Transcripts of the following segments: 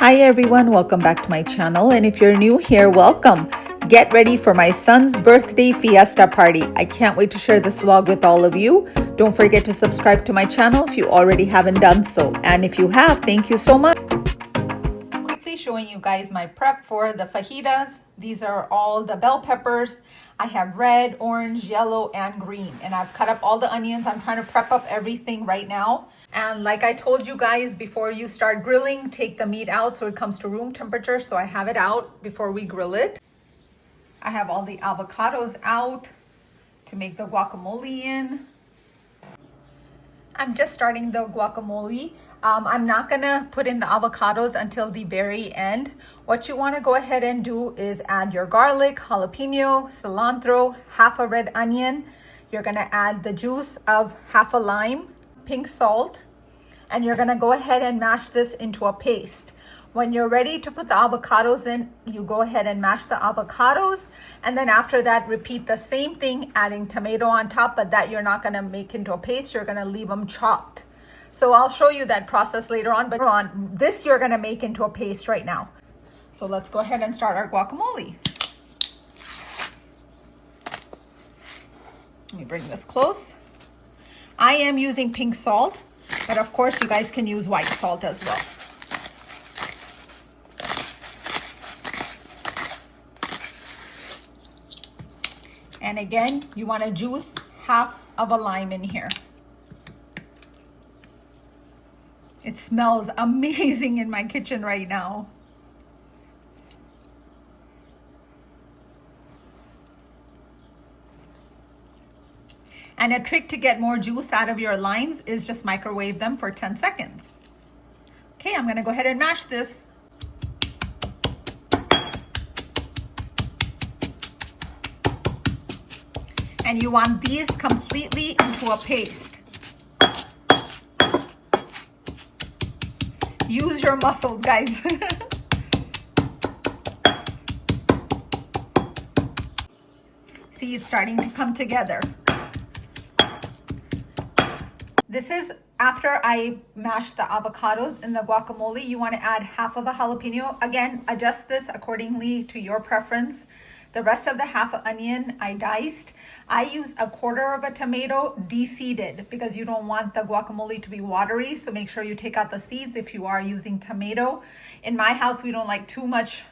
Hi everyone, welcome back to my channel, and if you're new here, welcome. Get ready for my son's birthday fiesta party. I can't wait to share this vlog with all of you. Don't forget to subscribe to my channel if you already haven't done so, and if you have, thank you so much. Quickly showing you guys my prep for the fajitas. These are all the bell peppers. I have red, orange, yellow, and green, and I've cut up all the onions. I'm trying to prep up everything right now. And like I told you guys, before you start grilling, take the meat out so it comes to room temperature. So I have it out before we grill it. I have all the avocados out to make the guacamole in. I'm just starting the guacamole. I'm not gonna put in the avocados until the very end. What you wanna go ahead and do is add your garlic, jalapeno, cilantro, half a red onion. You're gonna add the juice of half a lime, pink salt, and you're gonna go ahead and mash this into a paste. When you're ready to put the avocados in, you go ahead and mash the avocados, and then after that, repeat the same thing, adding tomato on top, but that you're not gonna make into a paste, you're gonna leave them chopped. So I'll show you that process later on, but on this you're gonna make into a paste right now. So let's go ahead and start our guacamole. Let me bring this close. I am using pink salt, but of course you guys can use white salt as well. And again, you want to juice half of a lime in here. It smells amazing in my kitchen right now. And a trick to get more juice out of your limes is just microwave them for 10 seconds. Okay, I'm gonna go ahead and mash this. And you want these completely into a paste. Use your muscles, guys. See, it's starting to come together. This is after I mash the avocados in the guacamole. You want to add half of a jalapeno. Again, adjust this accordingly to your preference. The rest of the half onion I diced. I use a quarter of a tomato de-seeded because you don't want the guacamole to be watery. So make sure you take out the seeds if you are using tomato. In my house, we don't like too much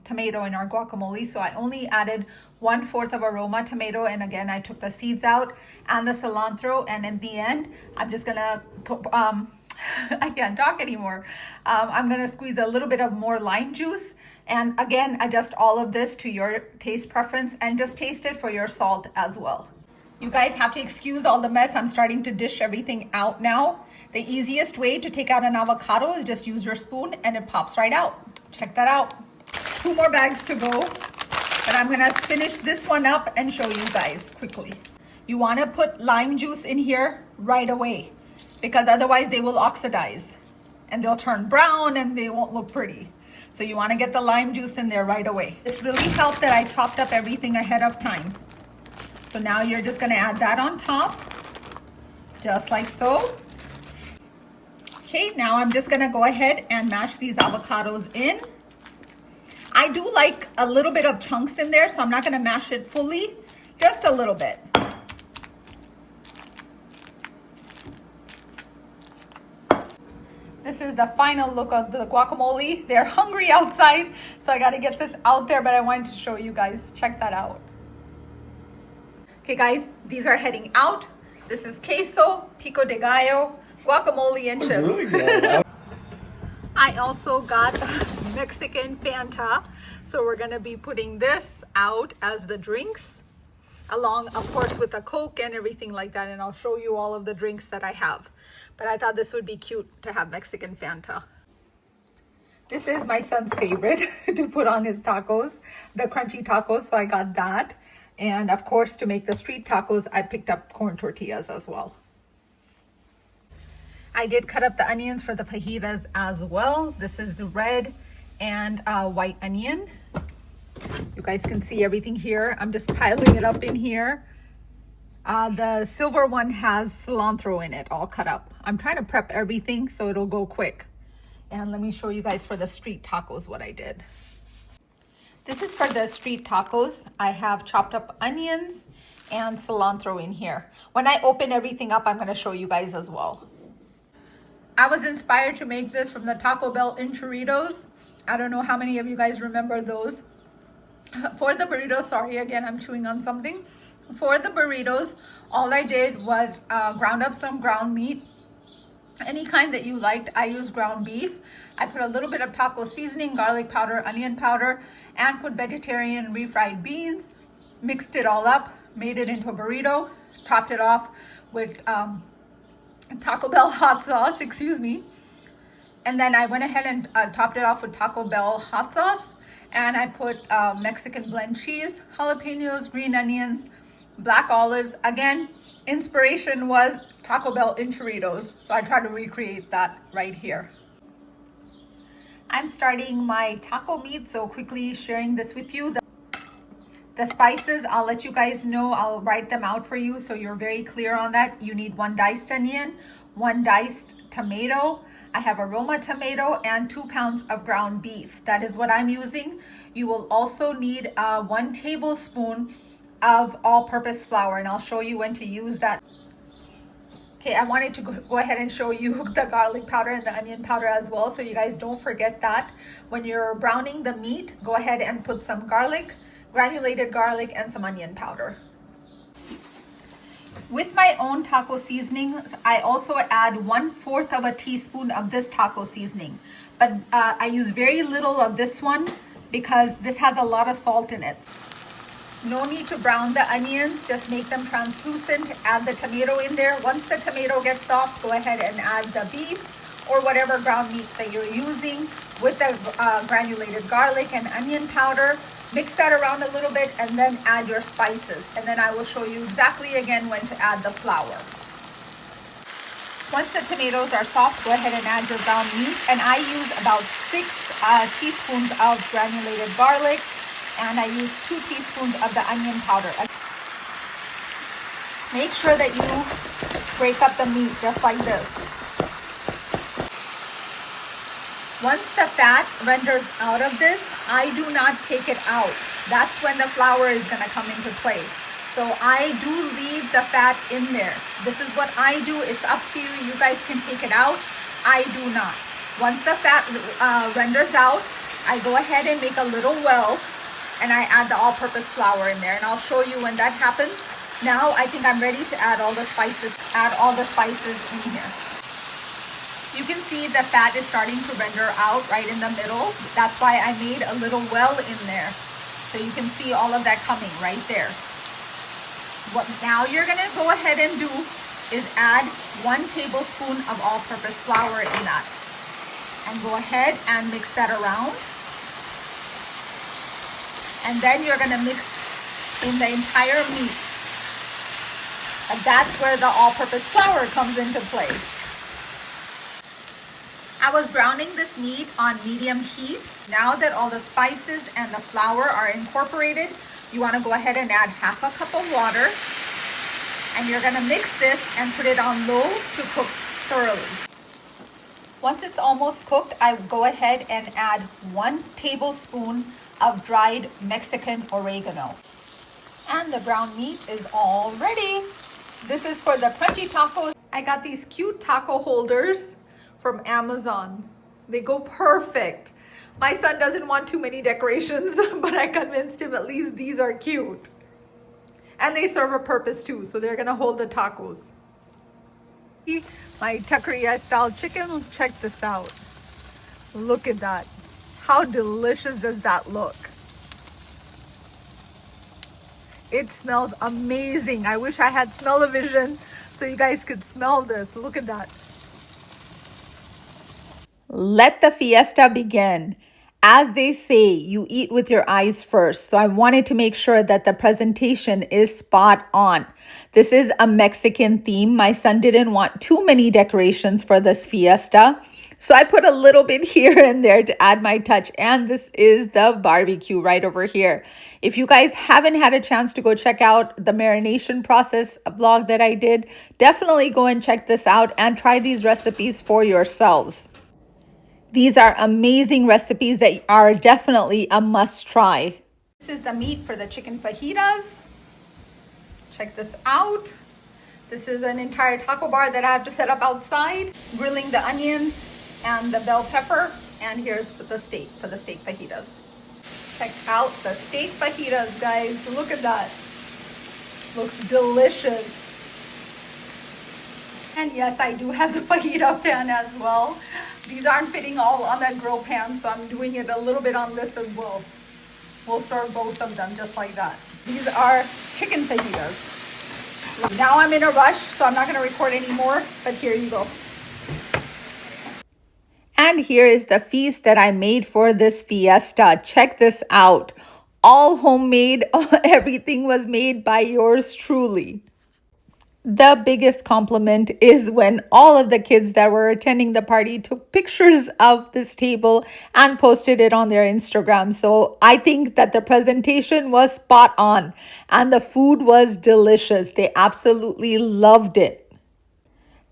tomato in our guacamole. So I only added 1/4 of a Roma tomato. And again, I took the seeds out and the cilantro. And in the end, I'm just gonna put, I can't talk anymore. I'm gonna squeeze a little bit of more lime juice. And again, adjust all of this to your taste preference and just taste it for your salt as well. You guys have to excuse all the mess. I'm starting to dish everything out now. The easiest way to take out an avocado is just use your spoon and it pops right out. Check that out. 2 more bags to go, but I'm gonna finish this one up and show you guys quickly. You wanna put lime juice in here right away because otherwise they will oxidize and they'll turn brown and they won't look pretty. So you want to get the lime juice in there right away. This really helped that I chopped up everything ahead of time. So now you're just going to add that on top, just like so. Okay, now I'm just going to go ahead and mash these avocados in. I do like a little bit of chunks in there, so I'm not going to mash it fully, just a little bit. This is the final look of the guacamole. They're hungry outside, so I got to get this out there, but I wanted to show you guys. Check that out. Okay, guys, these are heading out. This is queso, pico de gallo, guacamole, and chips. Really good. I also got Mexican Fanta, so we're going to be putting this out as the drinks, along, of course, with the Coke and everything like that, and I'll show you all of the drinks that I have. But I thought this would be cute to have Mexican Fanta. This is my son's favorite to put on his tacos, the crunchy tacos, so I got that. And of course, to make the street tacos, I picked up corn tortillas as well. I did cut up the onions for the fajitas as well. This is the red and white onion. You guys can see everything here. I'm just piling it up in here. The silver one has cilantro in it, all cut up. I'm trying to prep everything so it'll go quick. And let me show you guys for the street tacos what I did. This is for the street tacos. I have chopped up onions and cilantro in here. When I open everything up, I'm going to show you guys as well. I was inspired to make this from the Taco Bell enchiladas. I don't know how many of you guys remember those. For the burritos, sorry, again, I'm chewing on something. For the burritos, all I did was ground up some ground meat, any kind that you liked. I used ground beef. I put a little bit of taco seasoning, garlic powder, onion powder, and put vegetarian refried beans. Mixed it all up, made it into a burrito, topped it off with Taco Bell hot sauce, excuse me. And then I went ahead and topped it off with Taco Bell hot sauce. And I put Mexican blend cheese, jalapenos, green onions, black olives. Again, inspiration was Taco Bell enchiladas. So I tried to recreate that right here. I'm starting my taco meat, so quickly sharing this with you. The spices, I'll let you guys know. I'll write them out for you so you're very clear on that. You need 1 diced onion, 1 diced tomato. I have aroma tomato and 2 pounds of ground beef. That is what I'm using. You will also need 1 tablespoon of all-purpose flour, and I'll show you when to use that. Okay, I wanted to go ahead and show you the garlic powder and the onion powder as well, so you guys don't forget that. When you're browning the meat, go ahead and put some garlic, granulated garlic, and some onion powder. With my own taco seasonings, I also add 1/4 of a teaspoon of this taco seasoning. But I use very little of this one because this has a lot of salt in it. No need to brown the onions, just make them translucent. Add the tomato in there. Once the tomato gets soft, go ahead and add the beef or whatever ground meat that you're using with the granulated garlic and onion powder. Mix that around a little bit and then add your spices. And then I will show you exactly again when to add the flour. Once the tomatoes are soft, go ahead and add your ground meat. And I use about 6 teaspoons of granulated garlic. And I use 2 teaspoons of the onion powder. Make sure that you break up the meat just like this. Once the fat renders out of this, I do not take it out. That's when the flour is going to come into play. So I do leave the fat in there. This is what I do. It's up to you. You guys can take it out. I do not. Once the fat renders out, I go ahead and make a little well, and I add the all-purpose flour in there. And I'll show you when that happens. Now I think I'm ready to add all the spices. Add all the spices in here. You can see the fat is starting to render out right in the middle. That's why I made a little well in there. So you can see all of that coming right there. What now you're gonna go ahead and do is add 1 tablespoon of all-purpose flour in that. And go ahead and mix that around. And then you're gonna mix in the entire meat. And that's where the all-purpose flour comes into play. I was browning this meat on medium heat. Now that all the spices and the flour are incorporated, you wanna go ahead and add 1/2 cup of water. And you're gonna mix this and put it on low to cook thoroughly. Once it's almost cooked, I go ahead and add 1 tablespoon of dried Mexican oregano. And the ground meat is all ready. This is for the crunchy tacos. I got these cute taco holders from Amazon. They go perfect. My son doesn't want too many decorations, but I convinced him at least these are cute. And they serve a purpose too, so they're gonna hold the tacos. My taqueria style chicken, check this out. Look at that. How delicious does that look? It smells amazing. I wish I had smell-o-vision so you guys could smell this. Look at that. Let the fiesta begin. As they say, you eat with your eyes first. So I wanted to make sure that the presentation is spot on. This is a Mexican theme. My son didn't want too many decorations for this fiesta. So I put a little bit here and there to add my touch. And this is the barbecue right over here. If you guys haven't had a chance to go check out the marination process vlog that I did, definitely go and check this out and try these recipes for yourselves. These are amazing recipes that are definitely a must try. This is the meat for the chicken fajitas. Check this out. This is an entire taco bar that I have to set up outside, grilling the onions and the bell pepper. And here's for the steak fajitas. Check out the steak fajitas, guys. Look at that. Looks delicious. And yes, I do have the fajita pan as well. These aren't fitting all on that grill pan, so I'm doing it a little bit on this as well. We'll serve both of them just like that. These are chicken fajitas. Now I'm in a rush, so I'm not going to record anymore, but here you go. And here is the feast that I made for this fiesta. Check this out. All homemade. Everything was made by yours truly. The biggest compliment is when all of the kids that were attending the party took pictures of this table and posted it on their Instagram. So I think that the presentation was spot on and the food was delicious. They absolutely loved it.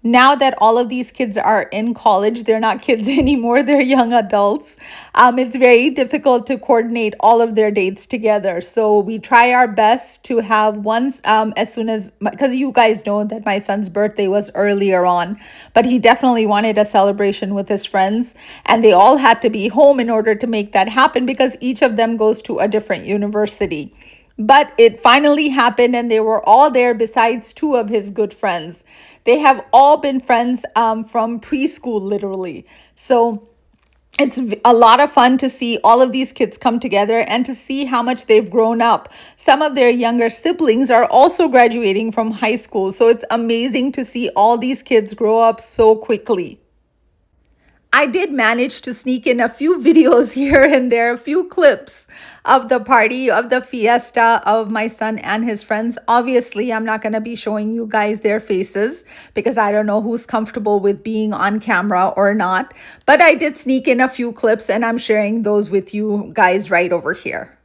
Now that all of these kids are in college, they're not kids anymore, they're young adults. It's very difficult to coordinate all of their dates together. So we try our best to have once as soon as, because you guys know that my son's birthday was earlier on, but he definitely wanted a celebration with his friends. And they all had to be home in order to make that happen because each of them goes to a different university. But it finally happened and they were all there besides two of his good friends. They have all been friends from preschool, literally. So it's a lot of fun to see all of these kids come together and to see how much they've grown up. Some of their younger siblings are also graduating from high school. So it's amazing to see all these kids grow up so quickly. I did manage to sneak in a few videos here and there, a few clips of the party, of the fiesta of my son and his friends. Obviously, I'm not going to be showing you guys their faces because I don't know who's comfortable with being on camera or not. But I did sneak in a few clips and I'm sharing those with you guys right over here.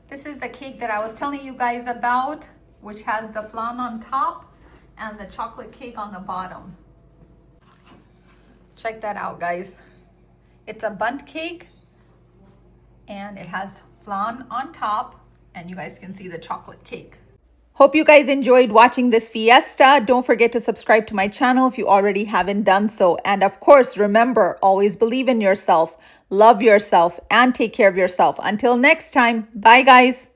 This is the cake that I was telling you guys about, which has the flan on top and the chocolate cake on the bottom. Check that out, guys. It's a bundt cake and it has flan on top and you guys can see the chocolate cake. Hope you guys enjoyed watching this fiesta. Don't forget to subscribe to my channel if you already haven't done so. And of course, remember, always believe in yourself, love yourself, and take care of yourself. Until next time, bye guys.